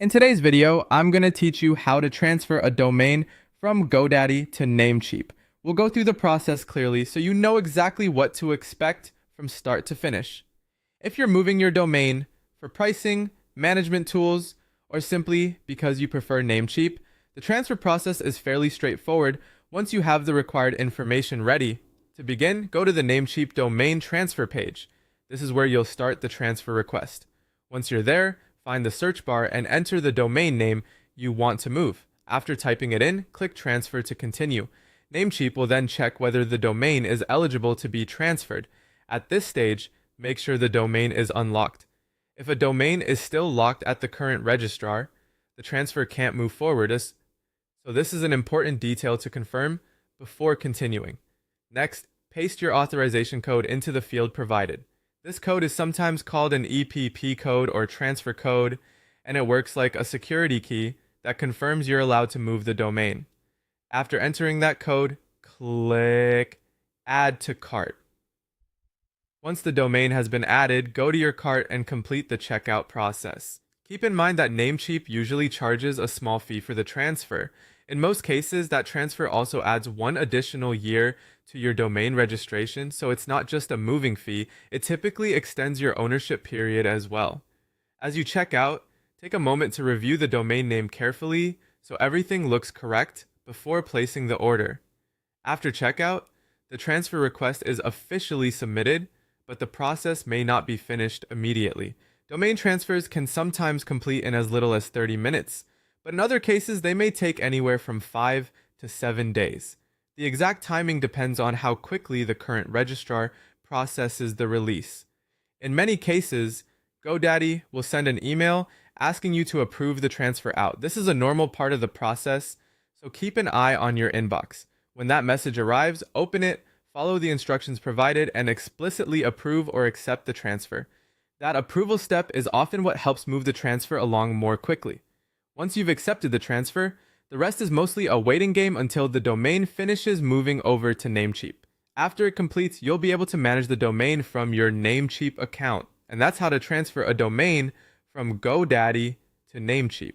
In today's video, I'm going to teach you how to transfer a domain from GoDaddy to Namecheap. We'll go through the process clearly so you know exactly what to expect from start to finish. If you're moving your domain for pricing, management tools, or simply because you prefer Namecheap, the transfer process is fairly straightforward once you have the required information ready. To begin, go to the Namecheap domain transfer page. This is where you'll start the transfer request. Once you're there, find the search bar and enter the domain name you want to move. After typing it in, click Transfer to continue. Namecheap will then check whether the domain is eligible to be transferred. At this stage, make sure the domain is unlocked. If a domain is still locked at the current registrar, the transfer can't move forward. So this is an important detail to confirm before continuing. Next, paste your authorization code into the field provided. This code is sometimes called an EPP code or transfer code, and it works like a security key that confirms you're allowed to move the domain. After entering that code, click Add to Cart. Once the domain has been added, go to your cart and complete the checkout process. Keep in mind that Namecheap usually charges a small fee for the transfer. In most cases, that transfer also adds one additional year to your domain registration, so it's not just a moving fee, it typically extends your ownership period as well. As you check out, take a moment to review the domain name carefully so everything looks correct before placing the order. After checkout, the transfer request is officially submitted, but the process may not be finished immediately. Domain transfers can sometimes complete in as little as 30 minutes, but in other cases they may take anywhere from 5 to 7 days. The exact timing depends on how quickly the current registrar processes the release. In many cases, GoDaddy will send an email asking you to approve the transfer out. This is a normal part of the process, so keep an eye on your inbox. When that message arrives, open it, follow the instructions provided, and explicitly approve or accept the transfer. That approval step is often what helps move the transfer along more quickly. Once you've accepted the transfer, the rest is mostly a waiting game until the domain finishes moving over to Namecheap. After it completes, you'll be able to manage the domain from your Namecheap account. And that's how to transfer a domain from GoDaddy to Namecheap.